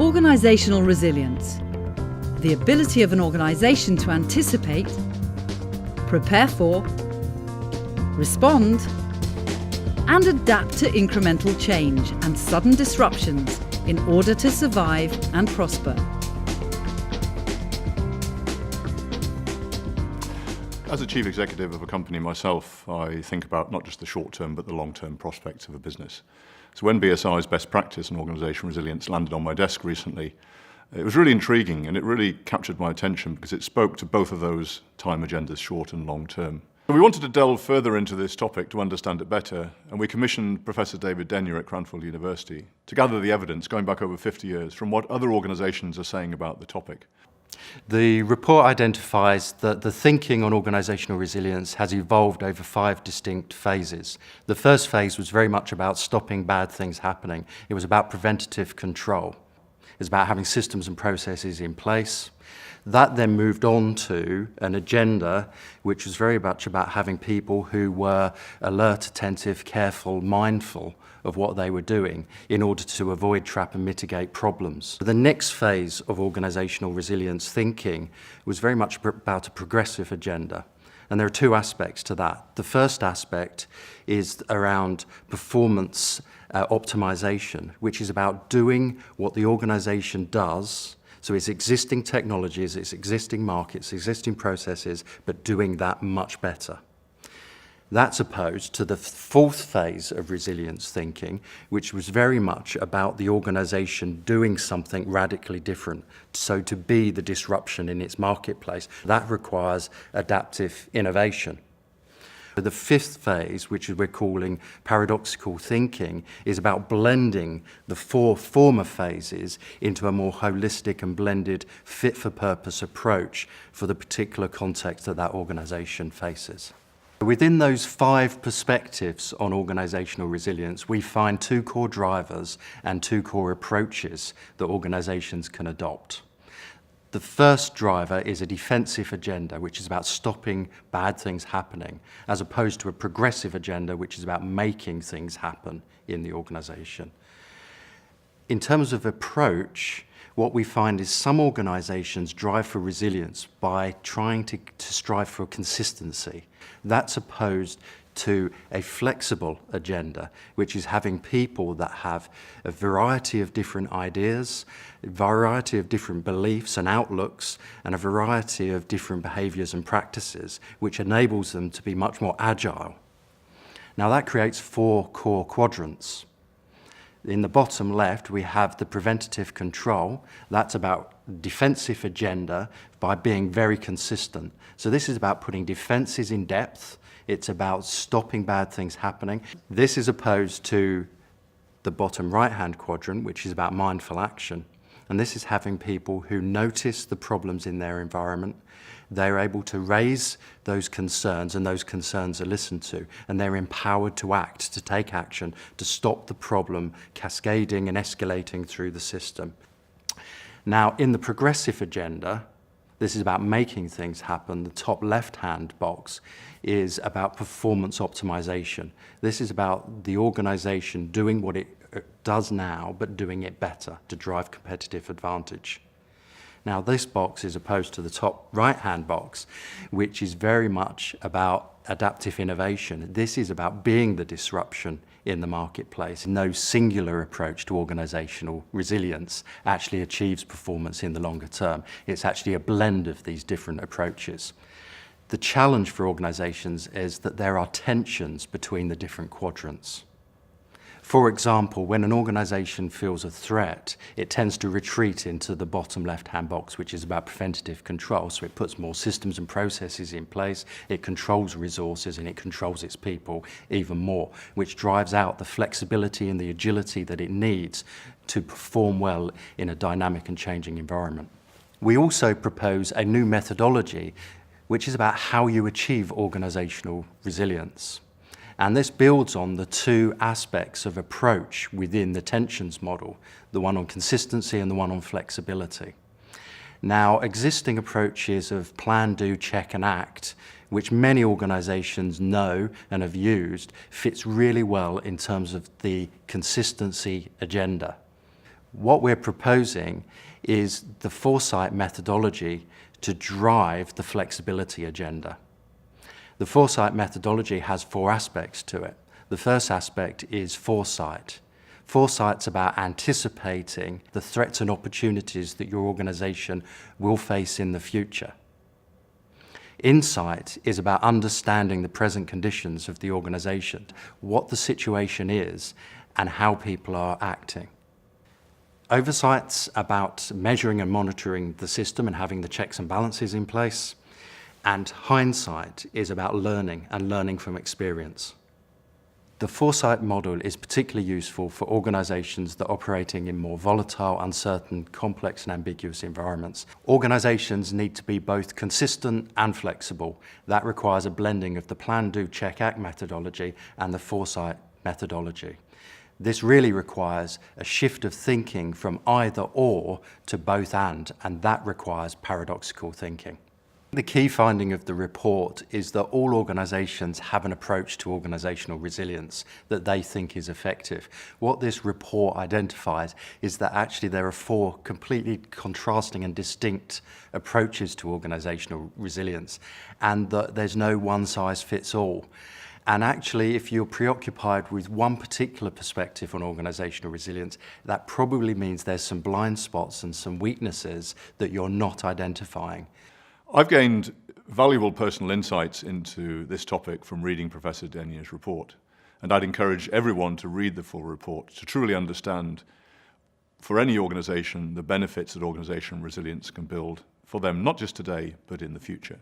Organizational resilience, the ability of an organization to anticipate, prepare for, respond, and adapt to incremental change and sudden disruptions in order to survive and prosper. As a chief executive of a company myself, I think about not just the short-term but the long-term prospects of a business. So when BSI's best practice and organizational resilience landed on my desk recently, it was really intriguing and it really captured my attention because it spoke to both of those time agendas, short and long-term. We wanted to delve further into this topic to understand it better, and we commissioned Professor David Denyer at Cranfield University to gather the evidence going back over 50 years from what other organizations are saying about the topic. The report identifies that the thinking on organisational resilience has evolved over 5 distinct phases. The first phase was very much about stopping bad things happening. It was about preventative control. It was about having systems and processes in place. That then moved on to an agenda which was very much about having people who were alert, attentive, careful, mindful of what they were doing in order to avoid, trap and mitigate problems. The next phase of organisational resilience thinking was very much about a progressive agenda. And there are 2 aspects to that. The first aspect is around performance optimization, which is about doing what the organisation does. So it's existing technologies, it's existing markets, existing processes, but doing that much better. That's opposed to the 4th phase of resilience thinking, which was very much about the organisation doing something radically different. So to be the disruption in its marketplace, that requires adaptive innovation. The 5th phase, which we're calling paradoxical thinking, is about blending the 4 former phases into a more holistic and blended fit-for-purpose approach for the particular context that that organisation faces. Within those 5 perspectives on organisational resilience, we find 2 core drivers and 2 core approaches that organisations can adopt. The first driver is a defensive agenda, which is about stopping bad things happening, as opposed to a progressive agenda, which is about making things happen in the organisation. In terms of approach, what we find is some organisations drive for resilience by trying to strive for consistency. That's opposed to a flexible agenda, which is having people that have a variety of different ideas, a variety of different beliefs and outlooks, and a variety of different behaviours and practices, which enables them to be much more agile. Now that creates 4 core quadrants. In the bottom left, we have the preventative control. That's about defensive agenda by being very consistent. So this is about putting defences in depth. It's about stopping bad things happening. This is opposed to the bottom right-hand quadrant, which is about mindful action. And this is having people who notice the problems in their environment. They're able to raise those concerns, and those concerns are listened to, and they're empowered to act, to take action, to stop the problem cascading and escalating through the system. Now, in the progressive agenda, this is about making things happen. The top left-hand box is about performance optimization. This is about the organisation doing what it does now, but doing it better to drive competitive advantage. Now, this box is opposed to the top right-hand box, which is very much about adaptive innovation. This is about being the disruption in the marketplace. No singular approach to organisational resilience actually achieves performance in the longer term. It's actually a blend of these different approaches. The challenge for organisations is that there are tensions between the different quadrants. For example, when an organisation feels a threat, it tends to retreat into the bottom left-hand box, which is about preventative control. So it puts more systems and processes in place, it controls resources, and it controls its people even more, which drives out the flexibility and the agility that it needs to perform well in a dynamic and changing environment. We also propose a new methodology, which is about how you achieve organisational resilience. And this builds on the 2 aspects of approach within the tensions model, the one on consistency and the one on flexibility. Now, existing approaches of plan, do, check and act, which many organisations know and have used, fits really well in terms of the consistency agenda. What we're proposing is the Foresight methodology to drive the flexibility agenda. The Foresight methodology has 4 aspects to it. The first aspect is foresight. Foresight's about anticipating the threats and opportunities that your organization will face in the future. Insight is about understanding the present conditions of the organization, what the situation is, and how people are acting. Oversight's about measuring and monitoring the system and having the checks and balances in place. And hindsight is about learning and learning from experience. The Foresight model is particularly useful for organizations that are operating in more volatile, uncertain, complex and ambiguous environments. Organizations need to be both consistent and flexible. That requires a blending of the plan, do, check, act methodology and the Foresight methodology. This really requires a shift of thinking from either or to both and that requires paradoxical thinking. The key finding of the report is that all organizations have an approach to organizational resilience that they think is effective. What this report identifies is that actually there are 4 completely contrasting and distinct approaches to organizational resilience, and that there's no one-size-fits-all. And actually, if you're preoccupied with one particular perspective on organizational resilience, that probably means there's some blind spots and some weaknesses that you're not identifying. I've gained valuable personal insights into this topic from reading Professor Denier's report, and I'd encourage everyone to read the full report to truly understand, for any organisation, the benefits that organisational resilience can build for them, not just today, but in the future.